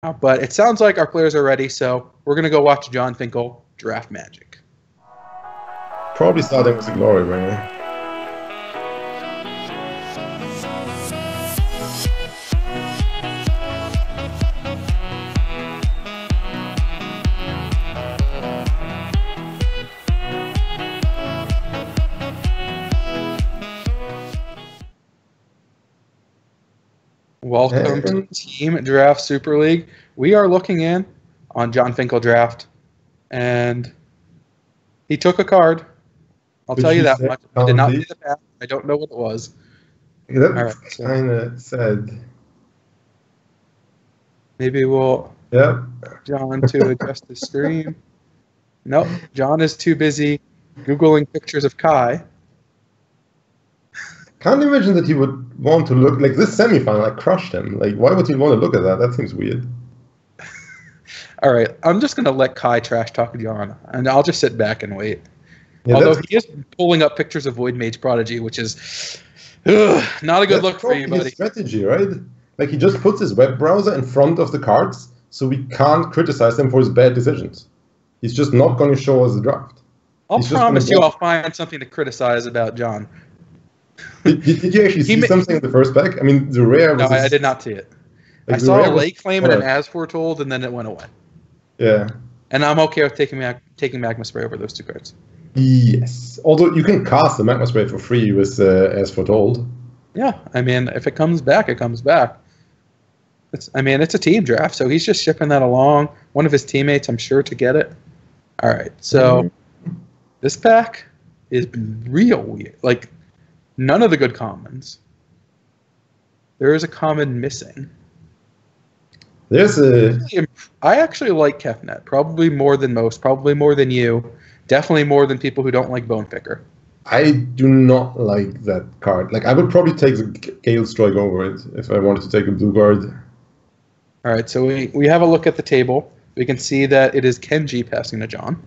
But it sounds like our players are ready, so we're going to go watch John Finkel draft Magic. Probably starting with the Glory Bringer. Welcome to Team Draft Super League. We are looking in on John Finkel draft, and he took a card. I'll tell you that much. I did not see the path. I don't know what it was. That's kind of sad. Maybe we'll John to adjust the stream. Nope, John is too busy Googling pictures of Kai. Can't imagine that he would want to look like this semifinal. I crushed him. Like, why would he want to look at that? That seems weird. All right, I'm just gonna let Kai trash talk John, and I'll just sit back and wait. Yeah, although he is pulling up pictures of Void Mage Prodigy, which is not a good look for you, buddy. His strategy, right? Like, he just puts his web browser in front of the cards, so we can't criticize him for his bad decisions. He's just not going to show us the draft. I'll promise you, I'll find something to criticize about John. Did you actually see something in the first pack? I mean, the rare was... No, I did not see it. Like, I saw a late claim and an as foretold, and then it went away. Yeah. And I'm okay with taking Magma Spray over those two cards. Yes. Although you can cast the Magma Spray for free with as foretold. Yeah. I mean, if it comes back, it comes back. It's a team draft, so he's just shipping that along. One of his teammates, I'm sure, to get it. All right. So this pack is real weird. Like, none of the good commons. There is a common missing. I actually like Kefnet, probably more than most, probably more than you, definitely more than people who don't like Bone Picker. I do not like that card. Like, I would probably take the Gale Strike over it if I wanted to take a blue card. All right, so we have a look at the table. We can see that it is Kenji passing to John,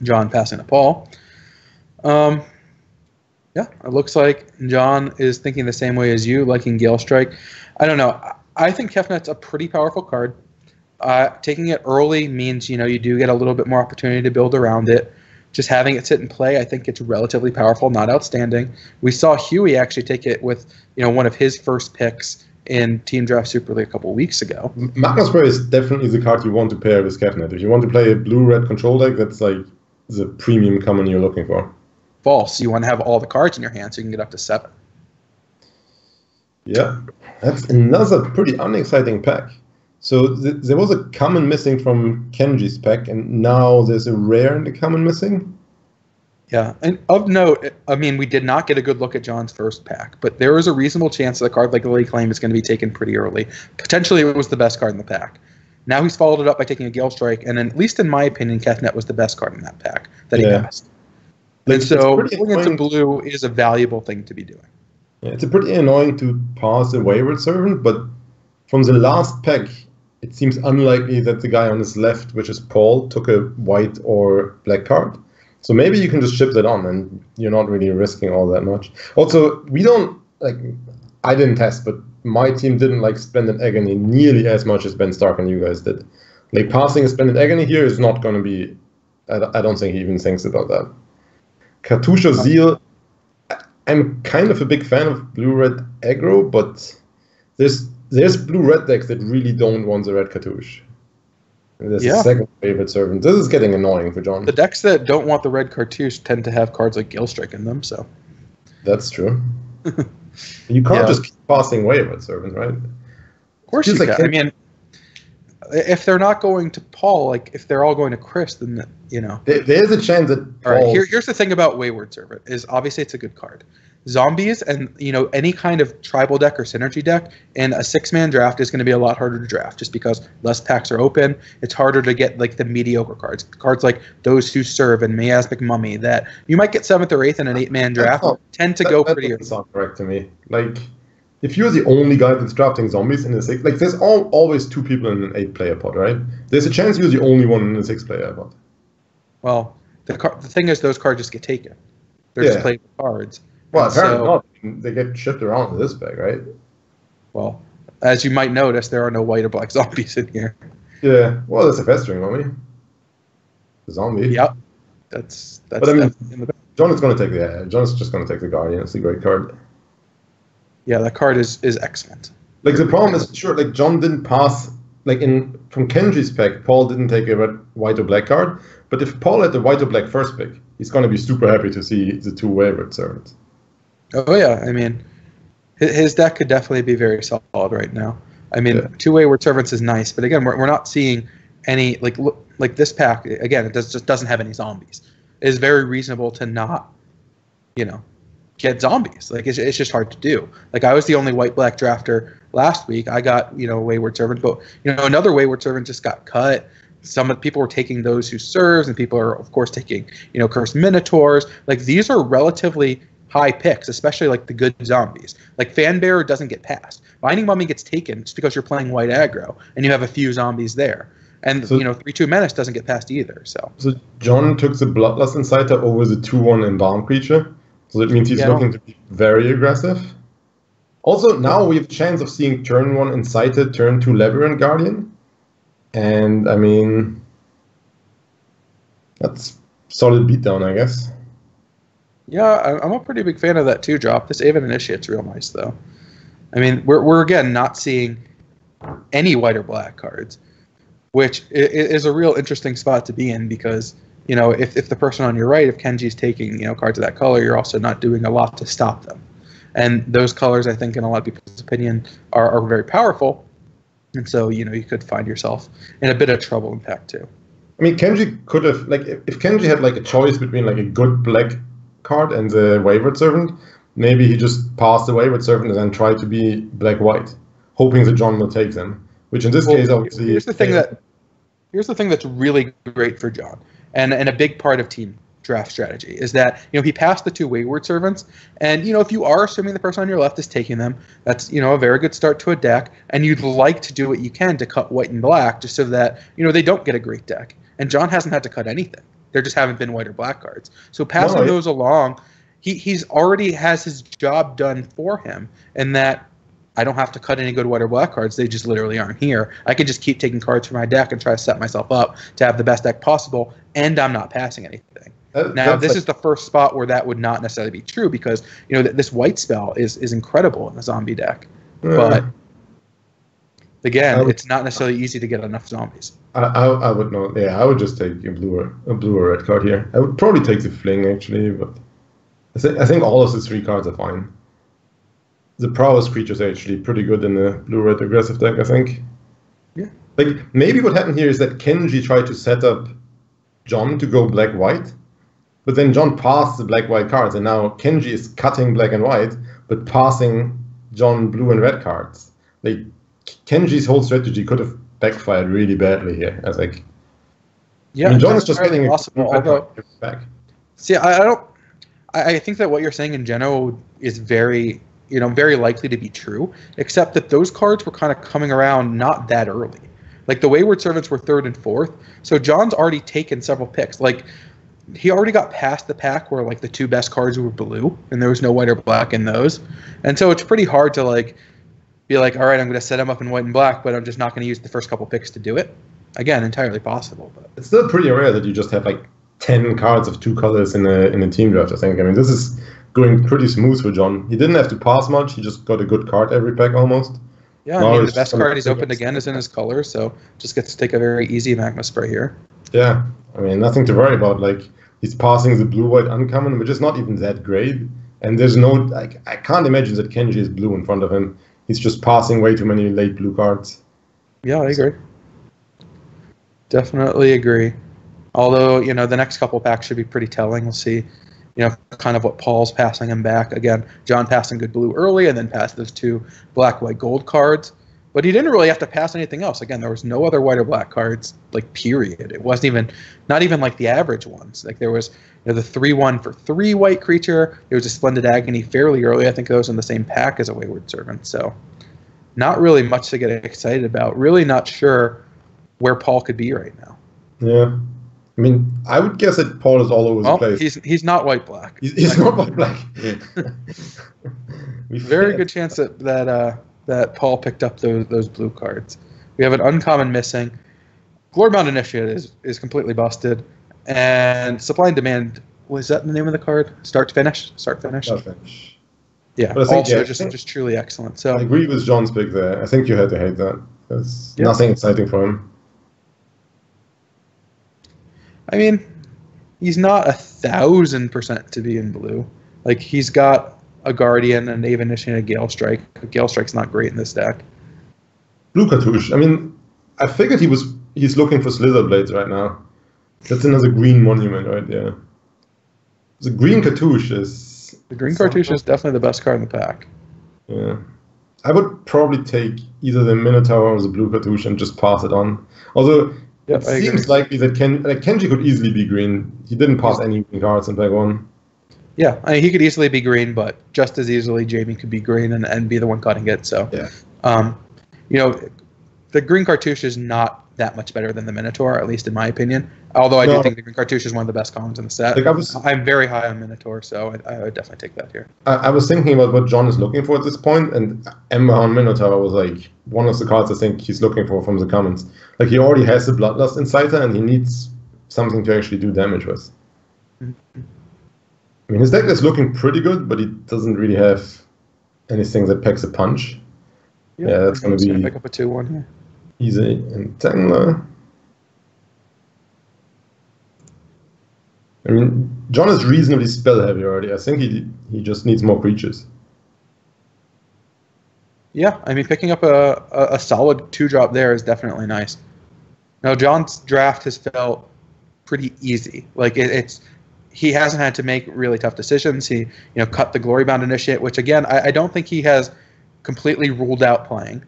John passing to Paul. Yeah, it looks like John is thinking the same way as you, liking Gale Strike. I don't know. I think Kefnet's a pretty powerful card. Taking it early means, you do get a little bit more opportunity to build around it. Just having it sit and play, I think it's relatively powerful, not outstanding. We saw Huey actually take it with, one of his first picks in Team Draft Super League a couple weeks ago. Magma Spray is definitely the card you want to pair with Kefnet. If you want to play a blue-red control deck, that's like the premium common you're looking for. False. You want to have all the cards in your hand so you can get up to 7. Yeah, that's another pretty unexciting pack. So there was a common missing from Kenji's pack, and now there's a rare in the common missing. Yeah, and of note, we did not get a good look at John's first pack, but there is a reasonable chance that a card like the Lake Claim is going to be taken pretty early. Potentially, it was the best card in the pack. Now he's followed it up by taking a Gale Strike, and at least in my opinion, Kefnet was the best card in that pack that he passed. And so going into blue is a valuable thing to be doing. Yeah, it's pretty annoying to pass a Wayward Servant, but from the last pack, it seems unlikely that the guy on his left, which is Paul, took a white or black card. So maybe you can just ship that on, and you're not really risking all that much. Also, we don't, I didn't test, but my team didn't like Splendid Agony nearly as much as Ben Stark and you guys did. Like, passing a Splendid Agony here is not going to be, I don't think he even thinks about that. Katusha Zeal, I'm kind of a big fan of blue-red aggro, but there's blue-red decks that really don't want the red Cartouche. There's a second favorite servant. This is getting annoying for John. The decks that don't want the red Cartouche tend to have cards like Gale Strike in them, so. That's true. You can't just keep passing wayward servant, right? Of course you can. If they're not going to Paul, if they're all going to Chris, then, There's a chance that Paul... All right, here's the thing about Wayward Servant, is obviously it's a good card. Zombies and, any kind of tribal deck or synergy deck in a 6-man draft is going to be a lot harder to draft just because less packs are open. It's harder to get, the mediocre cards. Cards like Those Who Serve and Miasmic Mummy that you might get 7th or 8th in an 8-man draft tend to go pretty early. That's not correct to me. If you're the only guy that's drafting zombies in a 6, there's always 2 people in an 8-player pod, right? There's a chance you're the only one in a 6-player pod. Well, the thing is, those cards just get taken. They're just played with cards. Well, apparently not. They get shipped around to this bag, right? Well, As you might notice, there are no white or black zombies in here. Yeah, well, that's a festering, won't we? The zombie. Yep. That's but I mean, definitely in the back. John is going to take the. John's just going to take the Guardian. It's a great card. Yeah, that card is excellent. Like the problem is, sure, like John didn't pass. Like from Kenji's pick, Paul didn't take a white or black card. But if Paul had the white or black first pick, he's going to be super happy to see the 2 wayward servants. Oh yeah, I mean, his deck could definitely be very solid right now. I mean, Yeah. 2 wayward servants is nice, but again, we're not seeing any like this pack. Again, it just doesn't have any zombies. It is very reasonable to not, get zombies. Like it's just hard to do. Like I was the only white black drafter last week. I got wayward servant, but another wayward servant just got cut. Some people were taking those who serves, and people are of course taking cursed minotaurs. Like these are relatively high picks, especially like the good zombies. Like Fanbearer doesn't get passed. Binding Mummy gets taken just because you're playing white aggro and you have a few zombies there. And So- 3/2 Menace doesn't get passed either. So John took the Bloodlust Inciter over the 2/1 Embalm creature. So that means he's looking to be very aggressive. Also, now we have a chance of seeing turn 1 Inciter, turn 2 Labyrinth Guardian. And, I mean, that's solid beatdown, I guess. yeah, I'm a pretty big fan of that 2-drop. This Aven Initiate's real nice though. I mean, we're again not seeing any white or black cards, which is a real interesting spot to be in because if the person on your right, if Kenji's taking cards of that color, you're also not doing a lot to stop them. And those colors, I think, in a lot of people's opinion, are very powerful. And so you could find yourself in a bit of trouble in pack 2. I mean, Kenji could have, like, if Kenji had, like, a choice between, like, a good black card and the Wayward Servant, maybe he just passed the Wayward Servant and then tried to be black-white, hoping that John will take them. Which in this case, obviously... Here's the thing that's really great for John, and a big part of team draft strategy is that he passed the 2 Wayward Servants, and if you are assuming the person on your left is taking them, that's a very good start to a deck, and you'd like to do what you can to cut white and black just so that they don't get a great deck. And John hasn't had to cut anything. There just haven't been white or black cards. So passing those along, he's already has his job done for him, and that I don't have to cut any good white or black cards. They just literally aren't here. I can just keep taking cards from my deck and try to set myself up to have the best deck possible, and I'm not passing anything. Now, this is the first spot where that would not necessarily be true because, this white spell is incredible in the zombie deck. But, again, it's not necessarily easy to get enough zombies. I would not. Yeah, I would just take a blue or red card here. I would probably take the Fling, actually, but I think all of the 3 cards are fine. The prowess creatures are actually pretty good in the blue-red aggressive deck, I think. Yeah. Like, maybe what happened here is that Kenji tried to set up John to go black-white, but then John passed the black-white cards, and now Kenji is cutting black and white, but passing John blue and red cards. Like, Kenji's whole strategy could have backfired really badly here, I think. Yeah, I mean, John is just getting possible, back. See, I think that what you're saying in general is very likely to be true, except that those cards were kind of coming around not that early. Like the Wayward Servants were 3rd and 4th, so John's already taken several picks. Like he already got past the pack where like the 2 best cards were blue, and there was no white or black in those, and so it's pretty hard to like be like, all right, I'm going to set him up in white and black, but I'm just not going to use the first couple picks to do it. Again, entirely possible, but it's still pretty rare that you just have like 10 cards of 2 colors in a team draft, I think. I mean, this is going pretty smooth for John. He didn't have to pass much. He just got a good card every pack almost. Yeah, I mean, the best card he's opened again is in his color, so just gets to take a very easy Magma Spray here. Yeah, I mean, nothing to worry about. Like, he's passing the blue-white uncommon, which is not even that great. And there's no, like, I can't imagine that Kenji is blue in front of him. He's just passing way too many late blue cards. Yeah, I agree. Definitely agree. Although, the next couple packs should be pretty telling. We'll see, kind of what Paul's passing him back. Again, John passing good blue early and then passed those 2 black, white, gold cards. But he didn't really have to pass anything else. Again, there was no other white or black cards, like, period. It wasn't not even like the average ones. Like, there was, the 3/1 for 3 white creature. There was a Splendid Agony fairly early. I think those in the same pack as a Wayward Servant. So, not really much to get excited about. Really not sure where Paul could be right now. Yeah. I mean, I would guess that Paul is all over the place. He's not white-black. He's not white-black. Very good chance that that Paul picked up those blue cards. We have an uncommon missing. Glorybound Initiate is completely busted. And Supply and Demand, was that the name of the card? Start Finish? Start Finish? Start Finish. Yeah, but I think, also just truly excellent. So I agree with John's pick there. I think you had to hate that. There's nothing exciting for him. I mean, he's not 1,000% to be in blue. Like, he's got a Guardian, a Knave Initiate, and a Gale Strike. Gale Strike's not great in this deck. Blue Cartouche. I mean, I figured he's looking for Slither Blades right now. That's another green monument right there. The green Cartouche is... The green Cartouche is definitely the best card in the pack. Yeah. I would probably take either the Minotaur or the blue Cartouche and just pass it on. Although, it seems likely that Kenji could easily be green. He didn't pass any green cards in pack 1. Yeah, I mean, he could easily be green, but just as easily Jamie could be green and be the one cutting it. So, you know, the green Cartouche is not that much better than the Minotaur, at least in my opinion. Although I do think the green Cartouche is one of the best columns in the set. Like I'm very high on Minotaur, so I would definitely take that here. I was thinking about what John is looking for at this point, and Ember on Minotaur was like one of the cards I think he's looking for from the comments. Like, he already has the Bloodlust Inciter, and he needs something to actually do damage with. Mm-hmm. I mean, his deck is looking pretty good, but he doesn't really have anything that packs a punch. Yeah, that's going to be... pick up a 2/1 here. Easy Entangler. I mean, John is reasonably spell heavy already. I think he just needs more creatures. Yeah, I mean, picking up a solid 2-drop there is definitely nice. Now, John's draft has felt pretty easy. Like, he hasn't had to make really tough decisions. He cut the Glorybound Initiate, which again I don't think he has completely ruled out playing.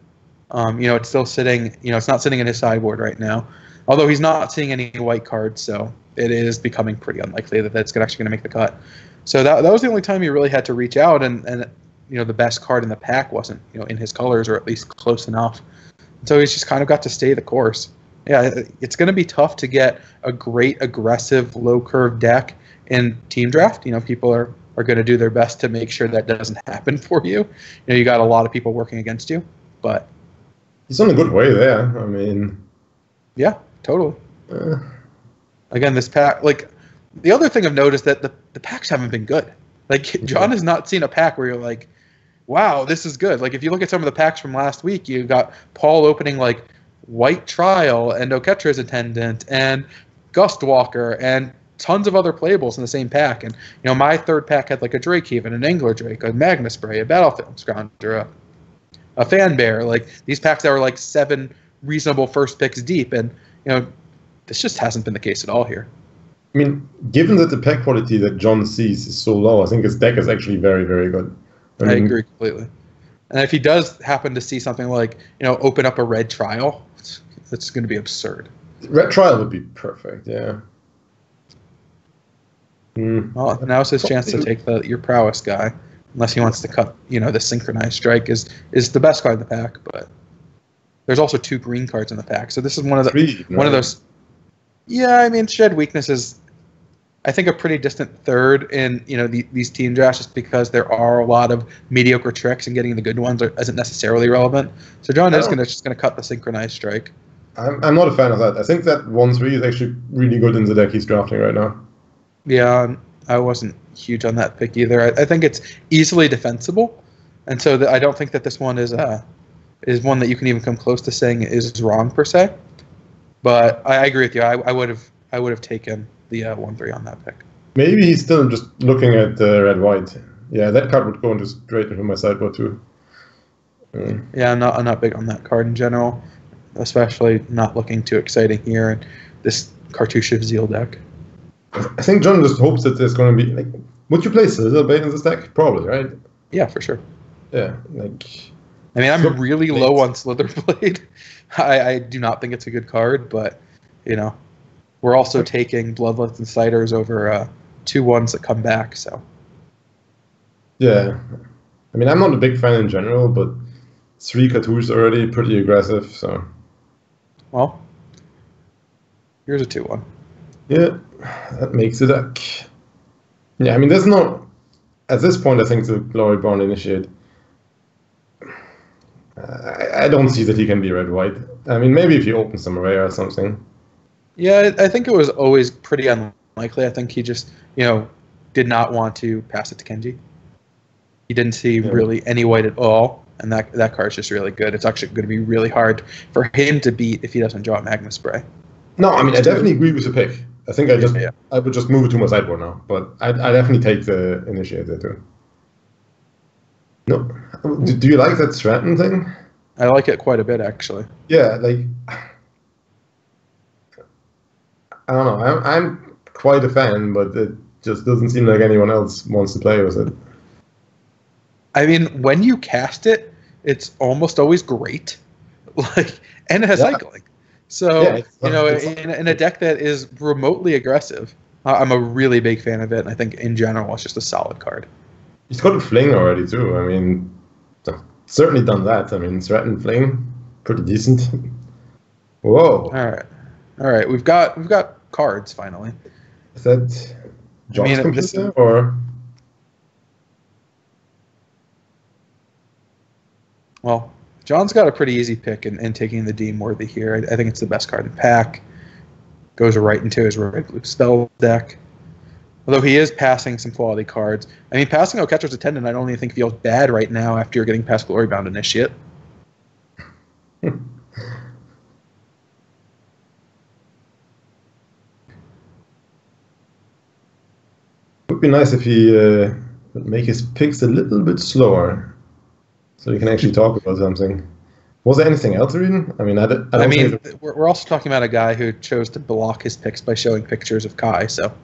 It's still sitting. It's not sitting in his sideboard right now. Although he's not seeing any white cards, so it is becoming pretty unlikely that that's actually going to make the cut. So that was the only time he really had to reach out, and the best card in the pack wasn't in his colors, or at least close enough. So he's just kind of got to stay the course. Yeah, it's going to be tough to get a great aggressive low curve deck in team draft. People are going to do their best to make sure that doesn't happen for you. You got a lot of people working against you, but he's on a good way there. I mean, yeah, totally. Again, this pack, like, the other thing I've noticed that the packs haven't been good. Like, John has not seen a pack where you're like, wow, this is good. Like, if you look at some of the packs from last week, you got Paul opening like White Trial and Oketra's Attendant and Gustwalker and tons of other playables in the same pack. And my third pack had like a Drakehaven, an Angler Drake, a Magna Spray, a Battlefield Scrounger, a Fan Bear. Like, these packs that were like 7 reasonable first picks deep, and this just hasn't been the case at all here. I mean, given that the pack quality that John sees is so low, I think his deck is actually very, very good. I agree completely. And if he does happen to see something like, open up a Red Trial, it's going to be absurd. Red Trial would be perfect, yeah. Well, now's his chance to take your prowess guy, unless he wants to cut. The Synchronized Strike is the best card in the pack, but there's also 2 green cards in the pack, so this is one of those. Yeah, I mean, Shed Weakness is, I think, a pretty distant third in these team drafts, just because there are a lot of mediocre tricks, and getting the good ones isn't necessarily relevant. So John is just going to cut the Synchronized Strike. I'm not a fan of that. I think that 1/3 is actually really good in the deck he's drafting right now. Yeah, I wasn't huge on that pick either. I think it's easily defensible, and so I don't think that this one is one that you can even come close to saying is wrong per se. But I agree with you. I would have taken the 1/3 on that pick. Maybe he's still just looking at red-white. Yeah, that card would go straight into my sideboard too. Yeah, I'm not big on that card in general, especially not looking too exciting here in this Cartouche of Zeal deck. I think John just hopes that there's going to be, like, would you play Slitherblade in this deck? Probably, right? Yeah, for sure. Yeah, I mean, I'm really low on Slitherblade. I do not think it's a good card, but we're also taking Bloodlust Insiders over 2/1s that come back. So yeah, I mean, I'm not a big fan in general, but 3 Cartouches already pretty aggressive. So well, here's a 2/1. Yeah, that makes it deck. Yeah, I mean, there's no... At this point, I think the Glorybound Initiate... I don't see that he can be red-white. I mean, maybe if he opens some rare or something. Yeah, I think it was always pretty unlikely. I think he just, did not want to pass it to Kenji. He didn't see really any white at all, and that card's just really good. It's actually going to be really hard for him to beat if he doesn't draw Magma Spray. No, I mean, I definitely agree with the pick. I think I would just move it to my sideboard now, but I definitely take the Initiator too. No, do you like that Stratton thing? I like it quite a bit, actually. Yeah, like I don't know. I'm quite a fan, but it just doesn't seem like anyone else wants to play with it. I mean, when you cast it, it's almost always great, and it has cycling. So in a deck that is remotely aggressive, I'm a really big fan of it, and I think in general it's just a solid card. He's got a fling already too. I mean, certainly done that. I mean, threaten fling, pretty decent. Whoa! All right. We've got cards finally. Is that John's computer or? Well, John's got a pretty easy pick in taking the Deem Worthy here. I think it's the best card in the pack. Goes right into his red blue spell deck. Although he is passing some quality cards. I mean, passing Catcher's Attendant I don't even think feels bad right now after you're getting past Glorybound Initiate. It would be nice if he would make his picks a little bit slower, so we can actually talk about something. Was there anything else, Reading? I mean, we're also talking about a guy who chose to block his picks by showing pictures of Kai, so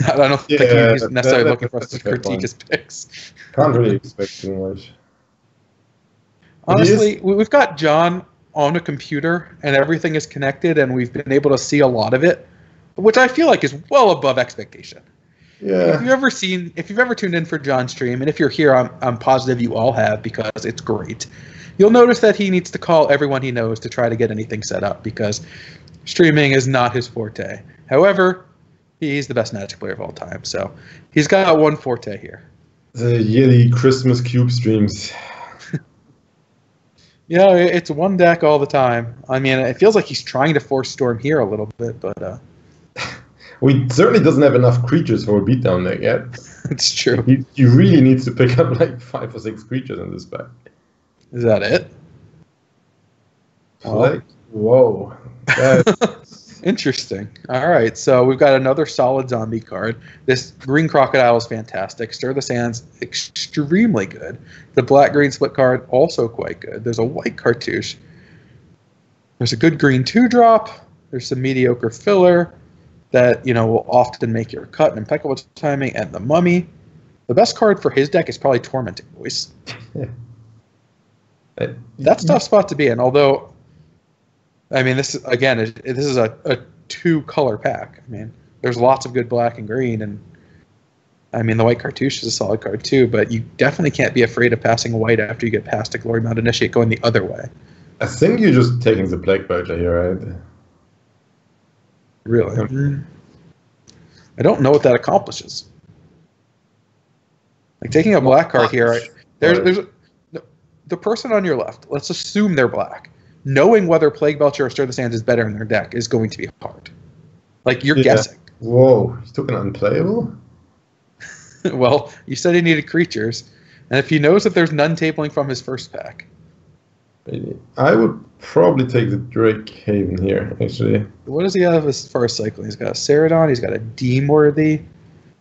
I don't think he's necessarily looking for us to critique his picks. Can't really expect too much. Honestly, we've got John on a computer, and everything is connected, and we've been able to see a lot of it, which I feel like is well above expectation. Yeah. If you've ever tuned in for John's stream, and if you're here, I'm positive you all have because it's great. You'll notice that he needs to call everyone he knows to try to get anything set up because streaming is not his forte. However, he's the best Magic player of all time, so he's got one forte here. The yearly Christmas cube streams. Yeah, it's one deck all the time. I mean, it feels like he's trying to force Storm here a little bit, but he certainly doesn't have enough creatures for a beatdown deck yet. It's true. He really needs to pick up like 5 or 6 creatures in this pack. Is that it? Like, whoa. Interesting. All right, so we've got another solid zombie card. This green crocodile is fantastic. Stir the Sands, extremely good. The black-green split card, also quite good. There's a white cartouche. There's a good green 2-drop. There's some mediocre filler that will often make your cut and impeccable timing, and the Mummy. The best card for his deck is probably Tormenting Voice. That's a tough spot to be in, although, I mean, this is a 2-color pack. I mean, there's lots of good black and green, and I mean, the white cartouche is a solid card too, but you definitely can't be afraid of passing white after you get past a Glorybound Initiate going the other way. I think you're just taking the Plague Butcher here, right? Really? I don't know what that accomplishes. Like taking a black card here, there's the person on your left, let's assume they're black. Knowing whether Plague Belcher or Stir the Sands is better in their deck is going to be hard. Like, you're guessing. Whoa, he took an unplayable? Well, you said he needed creatures, and if he knows that there's none tabling from his first pack. I would probably take the Drake Haven here, actually. What does he have as far as cycling? He's got a Ceradon, he's got a Deem Worthy,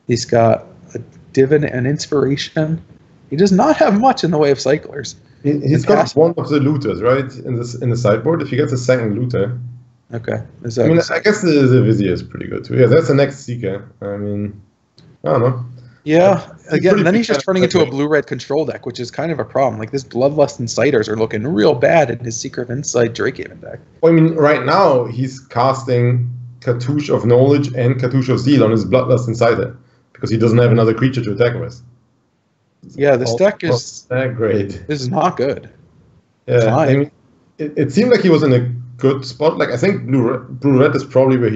he's got a Divin and Inspiration. He does not have much in the way of cyclers. He's got one of the looters, right? In the sideboard, if he gets a second looter. Okay. I guess the Vizier is pretty good too. Yeah, that's the next Seeker. I mean, I don't know. Yeah, again, then he's just turning into a blue-red control deck, which is kind of a problem. Like, this Bloodlust Insiders are looking real bad in his Secret of Insight Drakehaven deck. Well, I mean, right now, he's casting Cartouche of Knowledge and Cartouche of Zeal on his Bloodlust Insider, because he doesn't have another creature to attack with. Yeah, this deck is great. This is not good. Yeah, I mean, it seemed like he was in a good spot. Like, I think blue red is probably where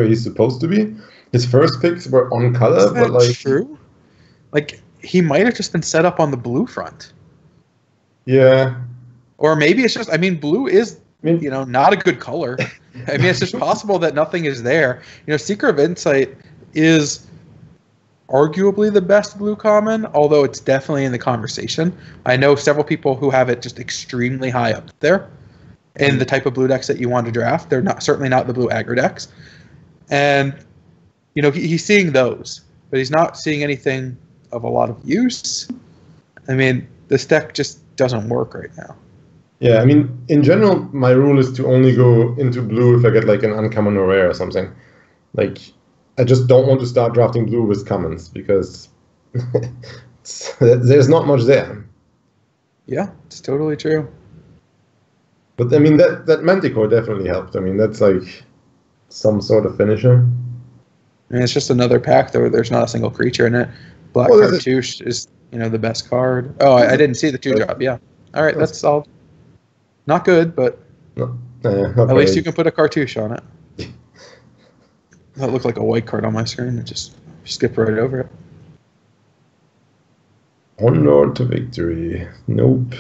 he's supposed to be. His first picks were on color, but like true. Like, he might have just been set up on the blue front. Yeah. Or maybe it's just, I mean, blue is, I mean, not a good color. I mean, it's just possible that nothing is there. Seeker of Insight is arguably the best blue common, although it's definitely in the conversation. I know several people who have it just extremely high up there in the type of blue decks that you want to draft. They're certainly not the blue aggro decks. And, he's seeing those, but he's not seeing anything of a lot of use. I mean, this deck just doesn't work right now. Yeah, I mean, in general, my rule is to only go into blue if I get like an uncommon or rare or something. Like, I just don't want to start drafting blue with commons because there's not much there. Yeah, it's totally true. But I mean, that Manticore definitely helped. I mean, that's like some sort of finisher. I mean, it's just another pack where there's not a single creature in it. Black Cartouche is, the best card. Oh, I didn't see the 2-drop. Yeah. All right, that's solved. Not good, but at least you can put a Cartouche on it. That looked like a white card on my screen. It just skipped right over it. Onward to victory. Nope.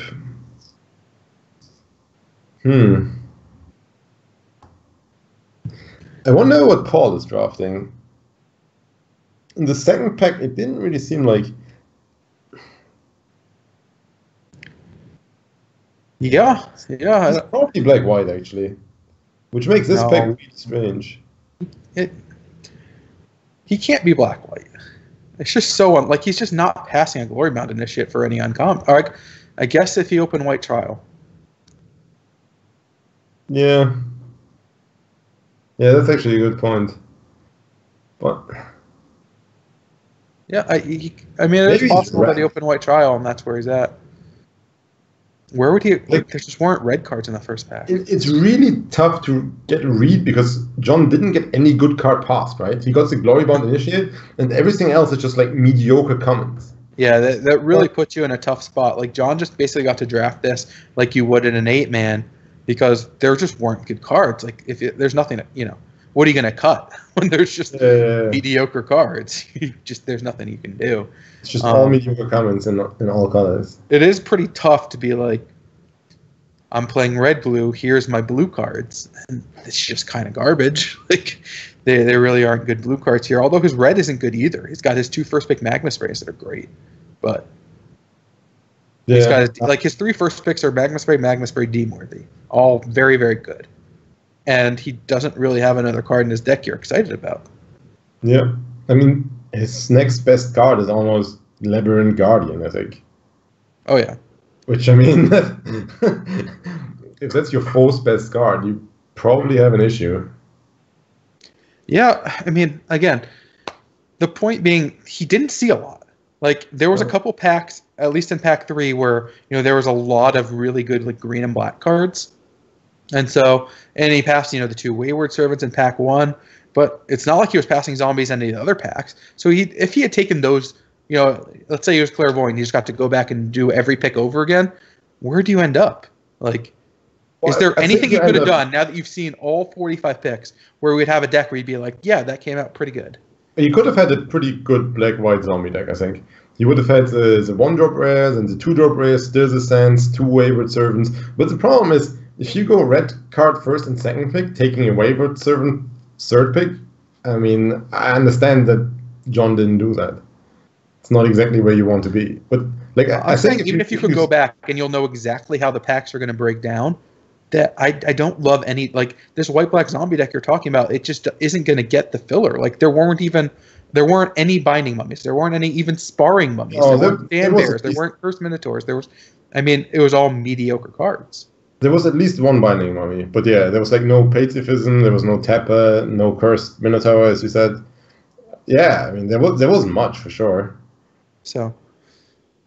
I wonder what Paul is drafting. In the second pack, it didn't really seem like... Yeah. It's probably black-white, actually. Which makes this pack really strange. He can't be black-white. It's just so... he's just not passing a Glory Bound initiate for any uncommon. Or I guess if he opened White Trial. Yeah. Yeah, that's actually a good point. But... Yeah, I mean, it's possible that he opened White Trial and that's where he's at. Where would he... there just weren't red cards in the first pack. It's really tough to get a read because John didn't get any good card passed, right? He got the Glory Bound Initiate, and everything else is just like mediocre commons. Yeah, that really puts you in a tough spot. Like, John just basically got to draft this like you would in an 8-man because there just weren't good cards. Like, there's nothing to, what are you going to cut when there's just mediocre cards? There's nothing you can do. It's just all mediocre commons in all colors. It is pretty tough to be like, I'm playing red-blue, here's my blue cards. And it's just kind of garbage. Like, they really aren't good blue cards here, although his red isn't good either. He's got his 2 first-pick Magma Sprays that are great. But he's got his 3 first picks are Magma Spray, Deem-worthy. All very, very good. And he doesn't really have another card in his deck you're excited about. Yeah. I mean, his next best card is almost Labyrinth Guardian, I think. Oh, yeah. Which, I mean, if that's your 4th best card, you probably have an issue. Yeah, I mean, again, the point being, he didn't see a lot. Like, there was a couple packs, at least in pack 3, where, there was a lot of really good, like, green and black cards. And he passed, the 2 Wayward Servants in pack 1, but it's not like he was passing zombies in any of the other packs. So if he had taken those, let's say he was clairvoyant, he just got to go back and do every pick over again, where do you end up? Like, is there anything you could have done now that you've seen all 45 picks where we'd have a deck where you'd be like, yeah, that came out pretty good? You could have had a pretty good black-white zombie deck, I think. You would have had the 1-drop rares and the 2-drop rares, Still the Sands, 2 Wayward Servants. But the problem is, if you go red card first and second pick, taking a Wayward Servant third pick, I mean, I understand that John didn't do that. It's not exactly where you want to be. But like, I think even if you could go back and you'll know exactly how the packs are going to break down, that I don't love any, like, this white-black zombie deck you're talking about, it just isn't going to get the filler. Like, there weren't any Binding Mummies. There weren't any even Sparring Mummies. There weren't Fan Bears. There weren't Cursed Minotaurs. It was all mediocre cards. There was at least one Binding Mummy, but yeah, there was like no Pacifism, there was no Tapper, no Cursed Minotaur, as you said. Yeah, I mean, there wasn't much for sure. So,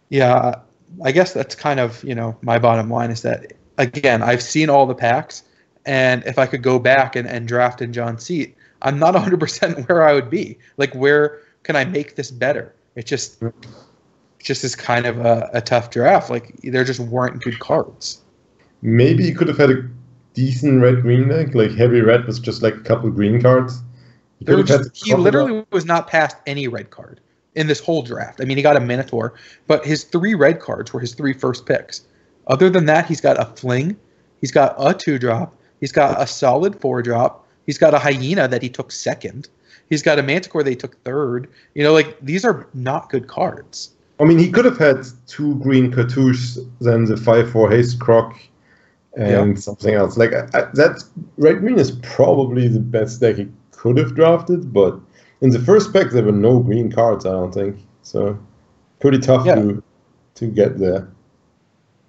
yeah, I guess that's kind of, my bottom line is that, again, I've seen all the packs, and if I could go back and draft in John's seat, I'm not 100% where I would be. Like, where can I make this better? It just is kind of a tough draft. Like, there just weren't good cards. Maybe you could have had a decent red-green deck, like heavy red with just like a couple green cards. He literally was not past any red card in this whole draft. I mean, he got a Minotaur, but his 3 red cards were his 3 first picks. Other than that, he's got a Fling, he's got a 2-drop, he's got a solid 4-drop, he's got a Hyena that he took second, he's got a Manticore that he took third. Like, these are not good cards. I mean, he could have had 2 green cartouches, then the 5/4 haste croc, and something else. Like, that's red green is probably the best deck he could have drafted, but in the first pack there were no green cards, I don't think. So pretty tough to get there.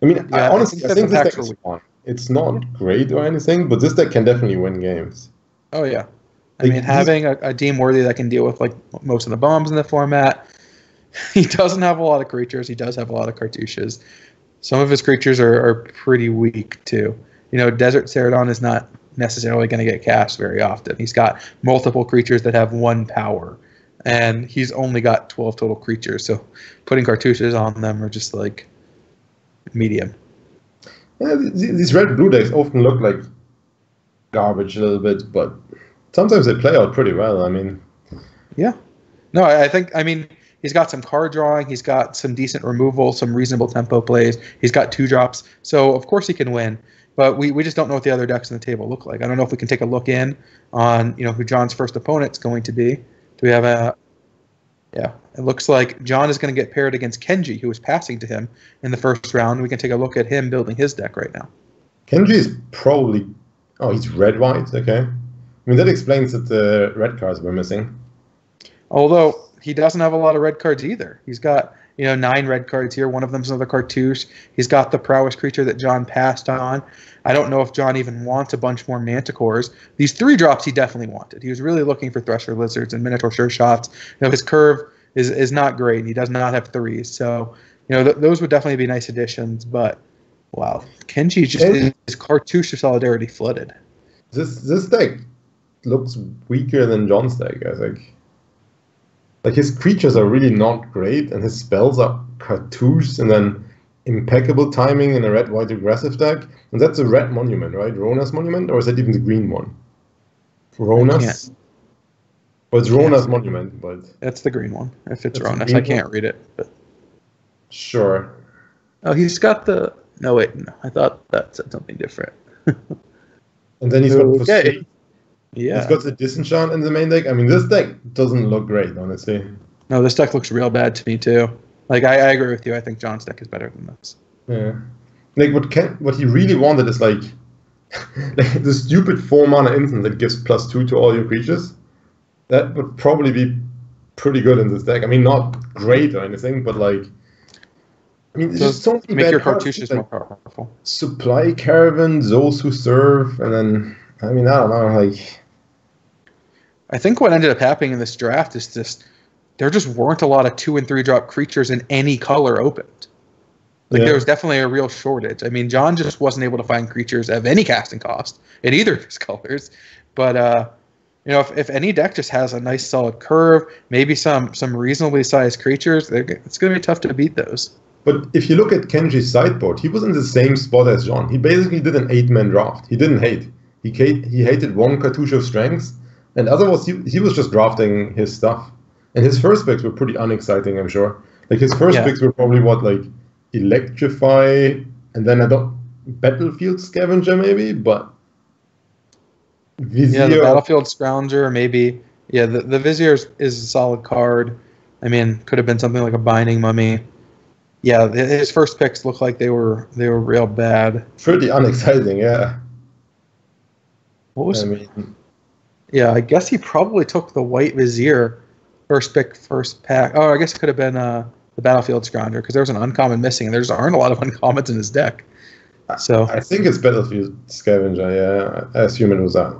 I mean, honestly, I think this deck is fun. It's not great or anything, but this deck can definitely win games. Oh yeah, I mean, having a Deem Worthy that can deal with like most of the bombs in the format. He doesn't have a lot of creatures. He does have a lot of cartouches. Some of his creatures are pretty weak too. Desert Ceradon is not necessarily going to get cast very often. He's got multiple creatures that have 1 power, and he's only got 12 total creatures. So putting cartouches on them are just like medium. Yeah, these red-blue decks often look like garbage a little bit, but sometimes they play out pretty well. I mean, yeah. No, I think, he's got some card drawing. He's got some decent removal, some reasonable tempo plays. He's got 2-drops. So, of course, he can win. But we just don't know what the other decks on the table look like. I don't know if we can take a look in on, who John's first opponent's going to be. Do we have a... Yeah, it looks like John is going to get paired against Kenji, who was passing to him in the first round. We can take a look at him building his deck right now. Kenji is probably... Oh, he's red-white? Okay. I mean, that explains that the red cards were missing. Although... he doesn't have a lot of red cards either. He's got, 9 red cards here. One of them's another cartouche. He's got the prowess creature that John passed on. I don't know if John even wants a bunch more Manticores. These 3-drops he definitely wanted. He was really looking for Thresher Lizards and Minotaur Sure Shots. His curve is not great. He does not have 3s. So, those would definitely be nice additions. But, wow. Kenji his cartouche of Solidarity flooded. This deck looks weaker than John's deck, I think. Like, his creatures are really not great, and his spells are cartouche, and then impeccable timing in a red-white aggressive deck. And that's a red monument, right? Rona's monument? Or is that even the green one? Rona's? Well, it's Rona's monument, but... That's the green one, if it's Rona's. I can't read it, but... Sure. Oh, he's got the... No, wait, no. I thought that said something different. And then he's got... Okay. Yeah. He's got the Disenchant in the main deck. I mean, this deck doesn't look great, honestly. No, this deck looks real bad to me, too. Like, I agree with you. I think John's deck is better than this. Yeah. Like, what he really wanted is, like the stupid 4-mana instant that gives +2 to all your creatures. That would probably be pretty good in this deck. I mean, not great or anything, but, like... I mean, there's just so many make bad your cards, cartouches like, more powerful. Supply Caravan, those who serve, and then... I mean, I don't know, like... I think what ended up happening in this draft is just there just weren't a lot of 2- and 3-drop creatures in any color opened. Like, there was definitely a real shortage. I mean, John just wasn't able to find creatures of any casting cost in either of his colors. But, if any deck just has a nice solid curve, maybe some reasonably sized creatures, it's going to be tough to beat those. But if you look at Kenji's sideboard, he was in the same spot as John. He basically did an 8-man draft. He didn't hate. He hated 1 cartouche of strengths, and otherwise he was just drafting his stuff. And his first picks were pretty unexciting, I'm sure. Like, his first picks were probably Electrify, and then Battlefield Scavenger maybe, but Vizier. Yeah, the Battlefield Scavenger maybe. Yeah, the Vizier is a solid card. I mean, could have been something like a Binding Mummy. Yeah, his first picks look like they were real bad. Pretty unexciting, yeah. What was? Yeah, I guess he probably took the White Vizier first pack. Oh, I guess it could have been the Battlefield Scavenger, because there was an uncommon missing, and there aren't a lot of uncommons in his deck. So I think it's Battlefield Scavenger. Yeah, I assume it was that.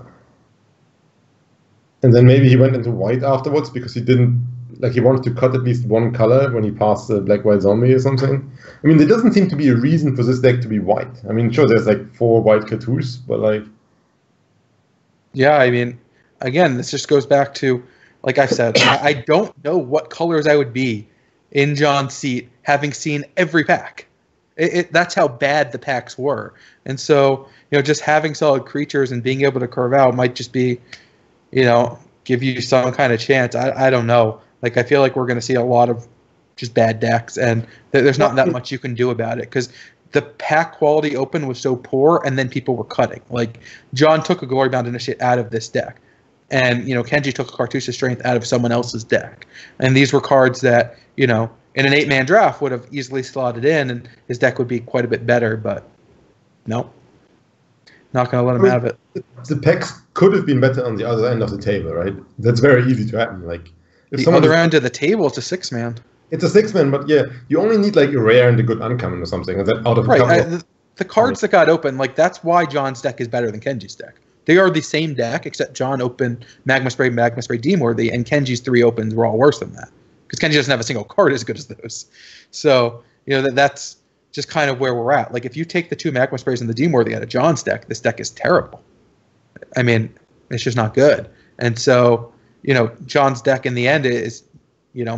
And then maybe he went into white afterwards because he didn't he wanted to cut at least 1 color when he passed the black-white zombie or something. I mean, there doesn't seem to be a reason for this deck to be white. I mean, sure, there's 4 white cartouches, but yeah, I mean, again, this just goes back to, like I said, I don't know what colors I would be in John's seat having seen every pack. That's how bad the packs were. And so, just having solid creatures and being able to curve out might just be, give you some kind of chance. I don't know. Like, I feel like we're going to see a lot of just bad decks, and there's not that much you can do about it, because the pack quality open was so poor, and then people were cutting. Like, John took a Glory Bound Initiate out of this deck, and Kenji took a Cartouche of Strength out of someone else's deck, and these were cards that in an 8-man draft would have easily slotted in, and his deck would be quite a bit better. But no, not going to let him have it. The packs could have been better on the other end of the table, right? That's very easy to happen. Like, if the other end of the table, it's a 6-man. It's a 6-man, but yeah, you only need like a rare and a good uncommon or something, and that out of the cards that got open, like, that's why John's deck is better than Kenji's deck. They are the same deck, except John opened Magma Spray, Deemworthy, and Kenji's 3 opens were all worse than that, because Kenji doesn't have a single card as good as those. So that's just kind of where we're at. Like, if you take the 2 Magma Sprays and the Deemworthy out of John's deck, this deck is terrible. I mean, it's just not good. And so John's deck in the end is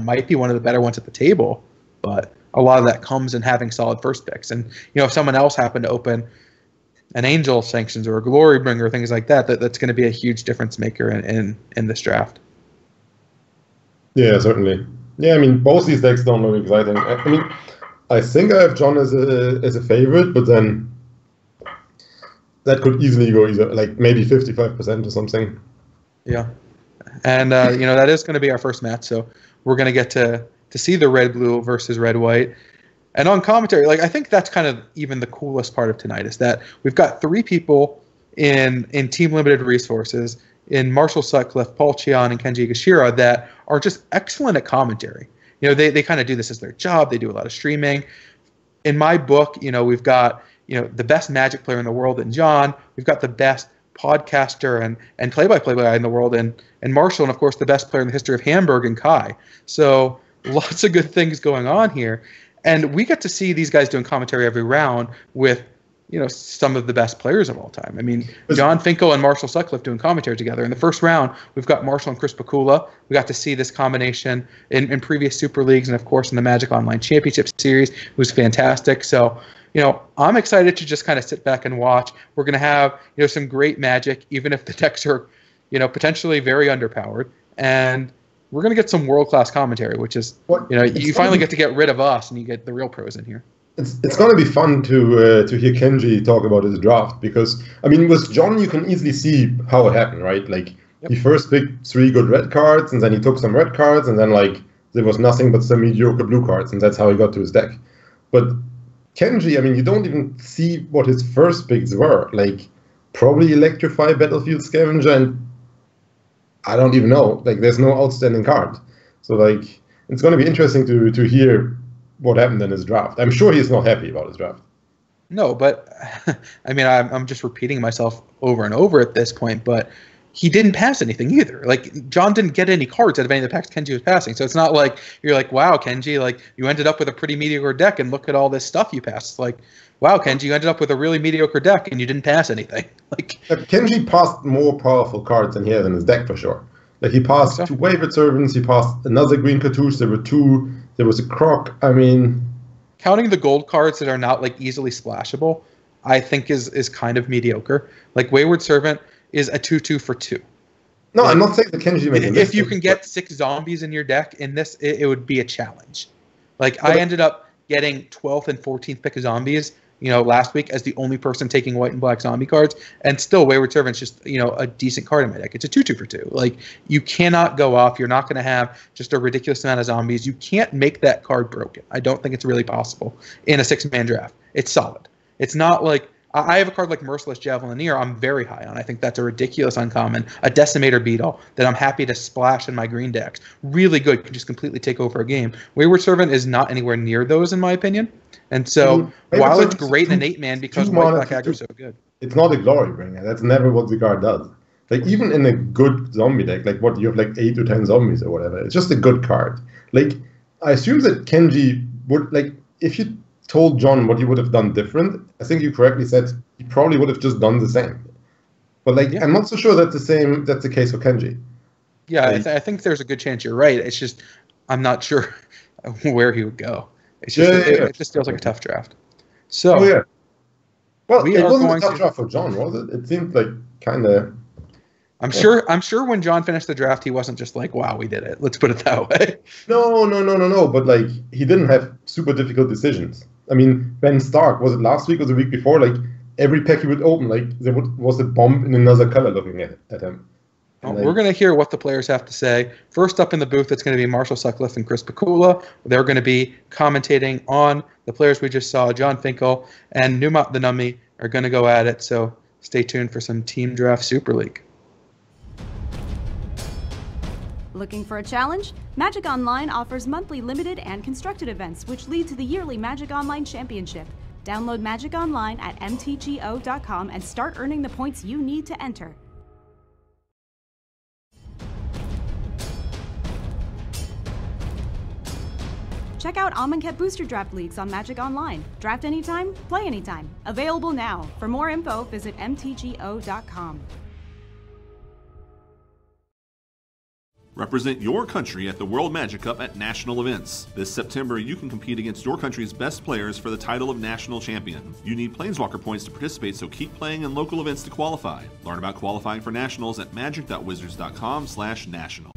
might be one of the better ones at the table, but a lot of that comes in having solid first picks. And if someone else happened to open an Angel Sanctions or a Glory Bringer, things like that, that's going to be a huge difference maker in this draft. Yeah, certainly. Yeah, I mean, both these decks don't look exciting. I mean, I think I have John as a favorite, but then that could easily go either like maybe 55% or something. Yeah, and that is going to be our first match, so we're going to get to see the red-blue versus red-white. And on commentary, like, I think that's kind of even the coolest part of tonight, is that we've got 3 people in Team Limited Resources, in Marshall Sutcliffe, Paul Cheon, and Kenji Higashira, that are just excellent at commentary. They kind of do this as their job. They do a lot of streaming. In my book, we've got the best Magic player in the world in John. We've got the best podcaster and play-by-play guy in the world and Marshall, and of course the best player in the history of Hamburg and Kai. So lots of good things going on here, and we get to see these guys doing commentary every round with some of the best players of all time. I mean, John Finkel and Marshall Sutcliffe doing commentary together. In the first round, we've got Marshall and Chris Pakula. We got to see this combination in previous Super Leagues and, of course, in the Magic Online Championship Series. It was fantastic. So, I'm excited to just kind of sit back and watch. We're going to have, some great Magic, even if the decks are, potentially very underpowered. And we're going to get some world-class commentary, which is, you finally get to get rid of us and you get the real pros in here. It's going to be fun to hear Kenji talk about his draft, because, I mean, with John, you can easily see how it happened, right? Like, He first picked 3 good red cards, and then he took some red cards, and then, like, there was nothing but some mediocre blue cards, and that's how he got to his deck. But Kenji, I mean, you don't even see what his first picks were. Like, probably Electrify, Battlefield Scavenger, and I don't even know. Like, there's no outstanding card. So, like, it's going to be interesting to hear what happened in his draft. I'm sure he's not happy about his draft. No, but, I mean, I'm just repeating myself over and over at this point, but he didn't pass anything either. Like, John didn't get any cards out of any of the packs Kenji was passing. So it's not like you're like, wow, Kenji, like, you ended up with a pretty mediocre deck and look at all this stuff you passed. It's like, wow, Kenji, you ended up with a really mediocre deck and you didn't pass anything. Like, Kenji passed more powerful cards than he had in his deck for sure. Like, he passed 2 Wayward Servants, he passed another green cartouche, there were 2, there was a Croc. I mean, counting the gold cards that are not, like, easily splashable, I think is kind of mediocre. Like, Wayward Servant is a 2/2 for 2. No, like, I'm not saying that Kenji made a mistake. If you can get 6 zombies in your deck in this, it would be a challenge. Like, I ended up getting 12th and 14th pick zombies, last week as the only person taking white and black zombie cards, and still Wayward Servant's just, a decent card in my deck. It's a 2/2 for 2. Like, you cannot go off. You're not going to have just a ridiculous amount of zombies. You can't make that card broken. I don't think it's really possible in a 6-man draft. It's solid. It's not like, I have a card like Merciless Javelineer I'm very high on. I think that's a ridiculous uncommon, a Decimator Beetle that I'm happy to splash in my green decks. Really good, can just completely take over a game. Wayward Servant is not anywhere near those, in my opinion. And so, while it's great in an 8-man because white black aggro is so good, it's not a glory bringer. That's never what the card does. Like, even in a good zombie deck, like what you have like 8 or 10 zombies or whatever, it's just a good card. Like, I assume that Kenji would, like, if you told John what he would have done different, I think you correctly said he probably would have just done the same. But, like, I'm not so sure that's the case for Kenji. Yeah, like, I think there's a good chance you're right. It's just I'm not sure where he would go. It's just it just feels like a tough draft. So well, it wasn't a tough draft for John, was it? It seemed like kind of. I'm sure when John finished the draft, he wasn't just like, "Wow, we did it." Let's put it that way. No. But, like, he didn't have super difficult decisions. I mean, Ben Stark, was it last week or the week before? Like, every pack he would open, like, was a bomb in another color looking at him. Well, we're going to hear what the players have to say. First up in the booth, it's going to be Marshall Sutcliffe and Chris Pikula. They're going to be commentating on the players we just saw. John Finkel and Numat the Nummy are going to go at it, so stay tuned for some Team Draft Super League. Looking for a challenge? Magic Online offers monthly limited and constructed events, which lead to the yearly Magic Online Championship. Download Magic Online at mtgo.com and start earning the points you need to enter. Check out Amonkhet Booster Draft Leagues on Magic Online. Draft anytime, play anytime. Available now. For more info, visit mtgo.com. Represent your country at the World Magic Cup at national events. This September, you can compete against your country's best players for the title of national champion. You need Planeswalker points to participate, so keep playing in local events to qualify. Learn about qualifying for nationals at magic.wizards.com/national.